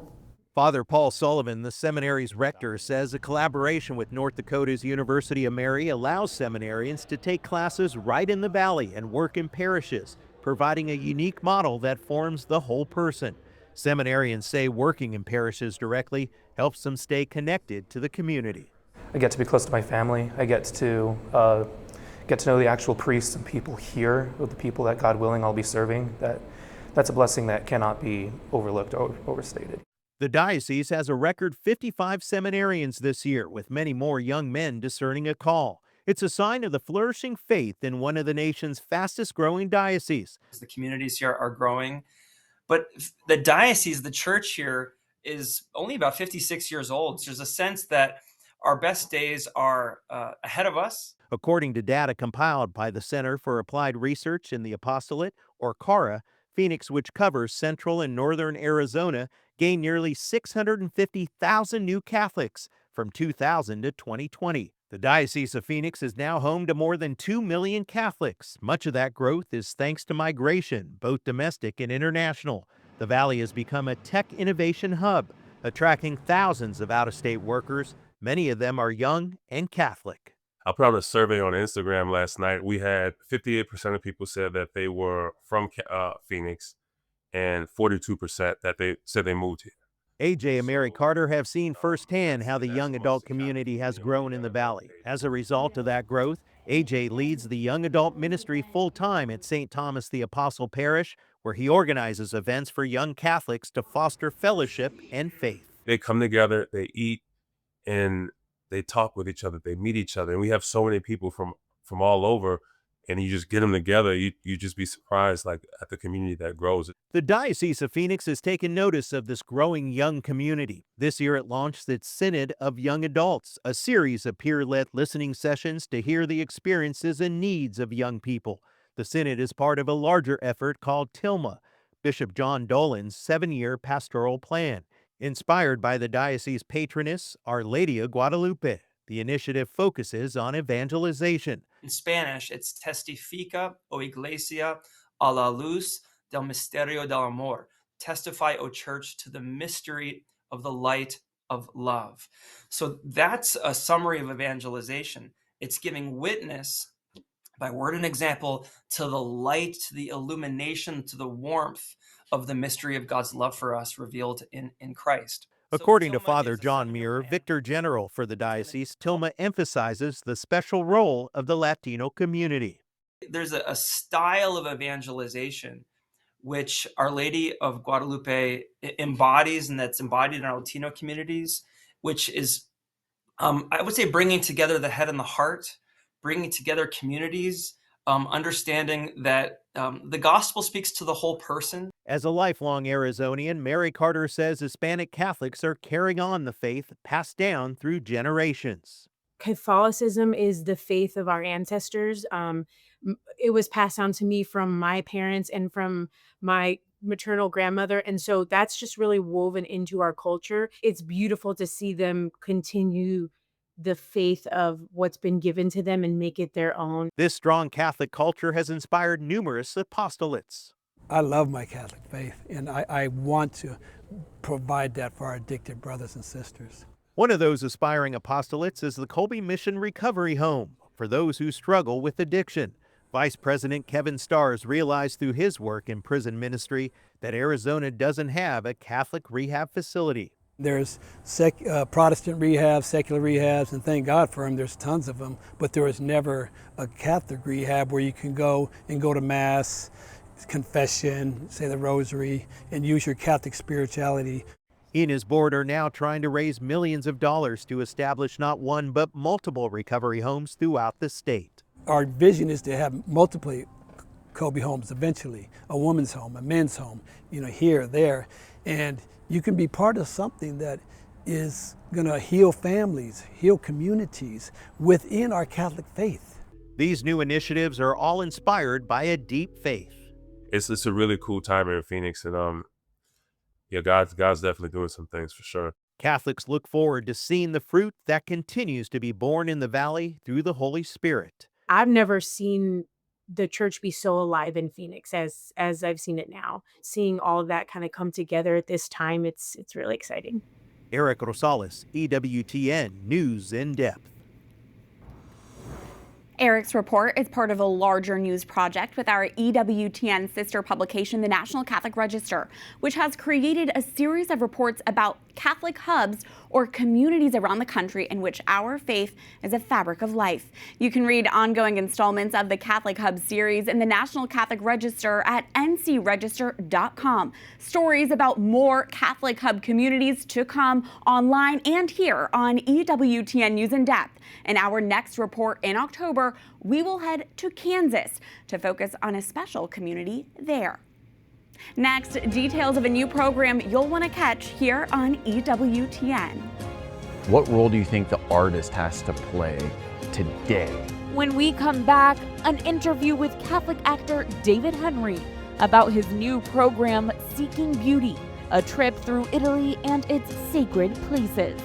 Father Paul Sullivan, the seminary's rector, says a collaboration with North Dakota's University of Mary allows seminarians to take classes right in the valley and work in parishes, providing a unique model that forms the whole person. Seminarians say working in parishes directly helps them stay connected to the community. I get to be close to my family. I get to know the actual priests and people here, with the people that, God willing, I'll be serving. That's a blessing that cannot be overlooked or overstated. The diocese has a record 55 seminarians this year, with many more young men discerning a call. It's a sign of the flourishing faith in one of the nation's fastest growing dioceses. The communities here are growing, but the diocese, the church here, is only about 56 years old. So there's a sense that our best days are ahead of us. According to data compiled by the Center for Applied Research in the Apostolate, or CARA, Phoenix, which covers central and northern Arizona, gained nearly 650,000 new Catholics from 2000 to 2020. The Diocese of Phoenix is now home to more than 2 million Catholics. Much of that growth is thanks to migration, both domestic and international. The valley has become a tech innovation hub, attracting thousands of out-of-state workers. Many of them are young and Catholic. I put out a survey on Instagram last night. We had 58% of people said that they were from Phoenix, and 42% that they said they moved here. AJ and Mary Carter have seen firsthand how the young adult community has grown in the valley. As a result of that growth, AJ leads the young adult ministry full-time at St. Thomas the Apostle Parish, where he organizes events for young Catholics to foster fellowship and faith. They come together, they eat, and they talk with each other, they meet each other. And we have so many people from all over, and you just get them together, you just be surprised at the community that grows. The Diocese of Phoenix has taken notice of this growing young community. This year it launched its Synod of Young Adults, a series of peer-led listening sessions to hear the experiences and needs of young people. The Synod is part of a larger effort called TILMA, Bishop John Dolan's 7-year pastoral plan. Inspired by the diocese patroness, Our Lady of Guadalupe, the initiative focuses on evangelization. In Spanish, it's Testifica, o Iglesia, a la luz del misterio del amor. Testify, O Church, to the mystery of the light of love. So that's a summary of evangelization. It's giving witness by word and example to the light, to the illumination, to the warmth of the mystery of God's love for us revealed in Christ. According to Father John Muir, Victor General for the diocese, TILMA emphasizes the special role of the Latino community. There's a style of evangelization which Our Lady of Guadalupe embodies, and that's embodied in our Latino communities, which is, I would say, bringing together the head and the heart, bringing together communities, understanding that the gospel speaks to the whole person. As a lifelong Arizonian, Mary Carter says Hispanic Catholics are carrying on the faith passed down through generations. Catholicism is the faith of our ancestors. It was passed down to me from my parents and from my maternal grandmother. And so that's just really woven into our culture. It's beautiful to see them continue the faith of what's been given to them and make it their own. This strong Catholic culture has inspired numerous apostolates. I love my Catholic faith, and I want to provide that for our addicted brothers and sisters. One of those aspiring apostolates is the Colby Mission Recovery Home for those who struggle with addiction. Vice President Kevin Stars realized through his work in prison ministry that Arizona doesn't have a Catholic rehab facility. There's Protestant rehabs, secular rehabs, and thank God for them, there's tons of them, but there was never a Catholic rehab where you can go to Mass, confession, say the rosary, and use your Catholic spirituality. He and his board are now trying to raise millions of dollars to establish not one but multiple recovery homes throughout the state. Our vision is to have multiple Kobe homes eventually, a woman's home, a men's home, here, there, and you can be part of something that is going to heal families, heal communities within our Catholic faith. These new initiatives are all inspired by a deep faith. It's a really cool time in Phoenix, and yeah, God's definitely doing some things for sure. Catholics look forward to seeing the fruit that continues to be born in the valley through the Holy Spirit. I've never seen the church be so alive in Phoenix as I've seen it now. Seeing all of that kind of come together at this time, it's really exciting. Erik Rosales, EWTN News in Depth. Erik's report is part of a larger news project with our EWTN sister publication, the National Catholic Register, which has created a series of reports about Catholic hubs or communities around the country in which our faith is a fabric of life. You can read ongoing installments of the Catholic Hub series in the National Catholic Register at ncregister.com. Stories about more Catholic hub communities to come online and here on EWTN News in Depth. In our next report in October, we will head to Kansas to focus on a special community there. Next, details of a new program you'll want to catch here on EWTN. What role do you think the artist has to play today? When we come back, an interview with Catholic actor David Henrie about his new program, Seeking Beauty, a trip through Italy and its sacred places.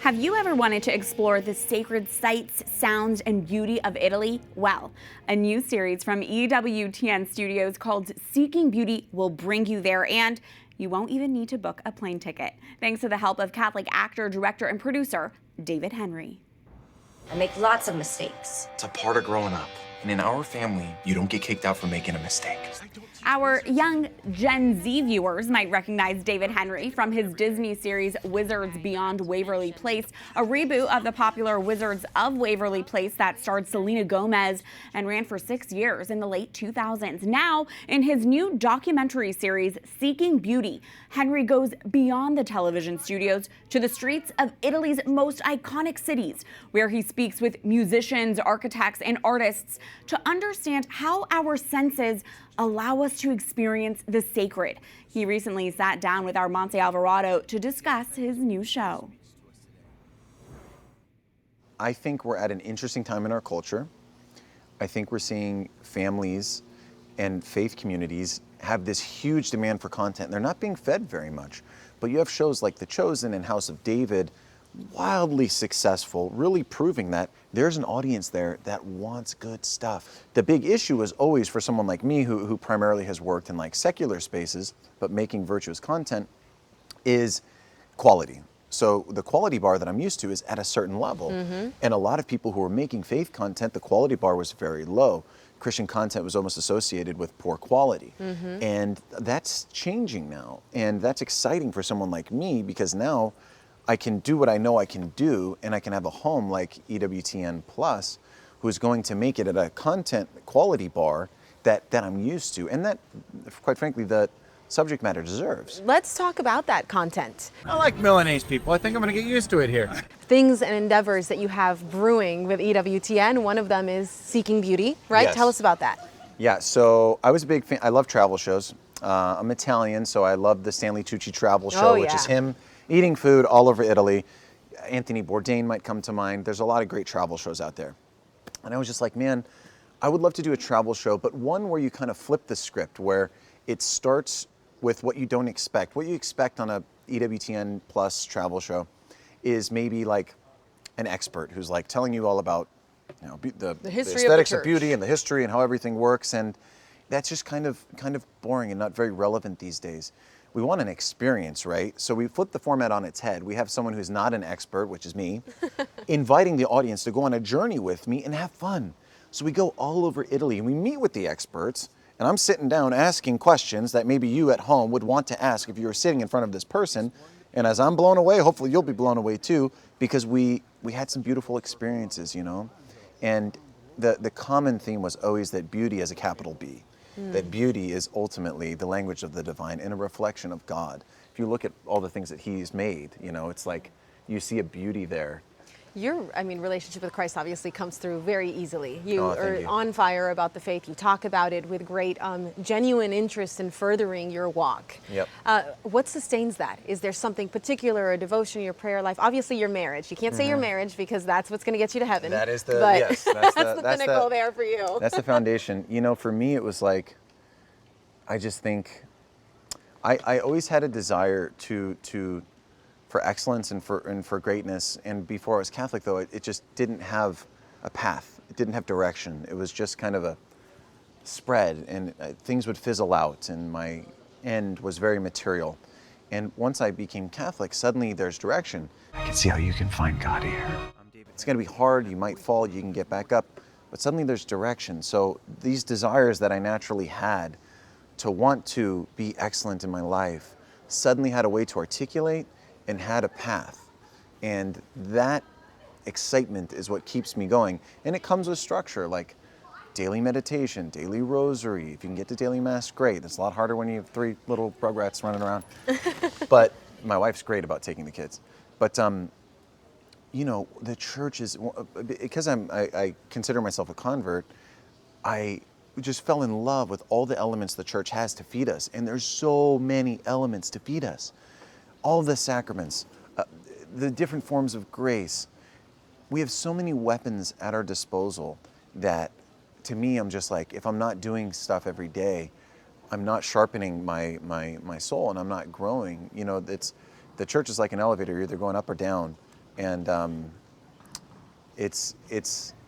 Have you ever wanted to explore the sacred sights, sounds, and beauty of Italy? Well, a new series from EWTN Studios called Seeking Beauty will bring you there, and you won't even need to book a plane ticket. Thanks to the help of Catholic actor, director, and producer David Henrie. I make lots of mistakes. It's a part of growing up. And in our family, you don't get kicked out for making a mistake. Our young Gen Z viewers might recognize David Henrie from his Disney series Wizards Beyond Waverly Place, a reboot of the popular Wizards of Waverly Place that starred Selena Gomez and ran for 6 years in the late 2000s. Now, in his new documentary series, Seeking Beauty, Henrie goes beyond the television studios to the streets of Italy's most iconic cities, where he speaks with musicians, architects, and artists to understand how our senses allow us to experience the sacred. He recently sat down with our Montse Alvarado to discuss his new show. I think we're at an interesting time in our culture. I think we're seeing families and faith communities have this huge demand for content. They're not being fed very much. But you have shows like The Chosen and House of David, wildly successful, really proving that there's an audience there that wants good stuff. The big issue is always for someone like me who primarily has worked in like secular spaces, but making virtuous content, is quality. So the quality bar that I'm used to is at a certain level. And a lot of people who are making faith content, the quality bar was very low. Christian content was almost associated with poor quality. And that's changing now. And that's exciting for someone like me, because now I can do what I know I can do, and I can have a home like EWTN Plus, who's going to make it at a content quality bar that I'm used to, and that, quite frankly, the subject matter deserves. Let's talk about that content. I like Milanese people. I think I'm going to get used to it here. Things and endeavors that you have brewing with EWTN. One of them is Seeking Beauty, right? Yes. Tell us about that. Yeah, so I was a big fan. I love travel shows. I'm Italian, so I love the Stanley Tucci travel show, which is him eating food all over Italy. Anthony Bourdain might come to mind. There's a lot of great travel shows out there. And I was just like, man, I would love to do a travel show, but one where you kind of flip the script, where it starts with what you don't expect. What you expect on a EWTN Plus travel show is maybe like an expert who's like telling you all about, you know, the aesthetics of beauty and the history and how everything works, and that's just kind of boring and not very relevant these days. We want an experience, right? So we flip the format on its head. We have someone who's not an expert, which is me, inviting the audience to go on a journey with me and have fun. So we go all over Italy and we meet with the experts, and I'm sitting down asking questions that maybe you at home would want to ask if you were sitting in front of this person. And as I'm blown away, hopefully you'll be blown away too, because we had some beautiful experiences, you know? And the common theme was always that beauty has a capital B, that beauty is ultimately the language of the divine and a reflection of God. If you look at all the things that he's made, you know, it's like you see a beauty there. Your, relationship with Christ obviously comes through very easily. You Oh, are thank you. on fire about the faith. You talk about it with great, genuine interest in furthering your walk. Yep. What sustains that? Is there something particular, a devotion, your prayer life? Obviously, your marriage. You can't say your marriage because that's what's going to get you to heaven. That is the, but yes, that's the pinnacle there for you. That's the foundation. You know, for me, it was like, I just think, I always had a desire for excellence and for greatness. And before I was Catholic, though, it just didn't have a path. It didn't have direction. It was just kind of a spread, and things would fizzle out, and my end was very material. And once I became Catholic, suddenly there's direction. I can see how you can find God here. It's going to be hard. You might fall. You can get back up. But suddenly there's direction. So these desires that I naturally had to want to be excellent in my life suddenly had a way to articulate and had a path. And that excitement is what keeps me going. And it comes with structure, like daily meditation, daily rosary. If you can get to daily mass, great. It's a lot harder when you have 3 little rugrats running around. But my wife's great about taking the kids. But you know, the church is, because I consider myself a convert, I just fell in love with all the elements the church has to feed us. And there's so many elements to feed us. All the sacraments, the different forms of grace. We have so many weapons at our disposal that, to me, I'm just like, if I'm not doing stuff every day, I'm not sharpening my soul, and I'm not growing. You know, the church is like an elevator. You're either going up or down. And it's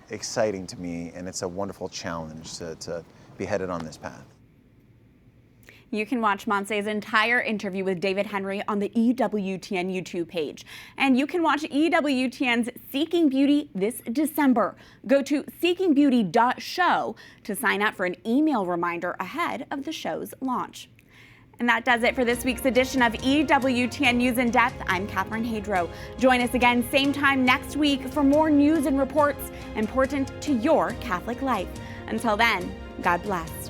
exciting to me, and it's a wonderful challenge to be headed on this path. You can watch Montse's entire interview with David Henrie on the EWTN YouTube page. And you can watch EWTN's Seeking Beauty this December. Go to seekingbeauty.show to sign up for an email reminder ahead of the show's launch. And that does it for this week's edition of EWTN News in Depth. I'm Catherine Hadro. Join us again same time next week for more news and reports important to your Catholic life. Until then, God bless.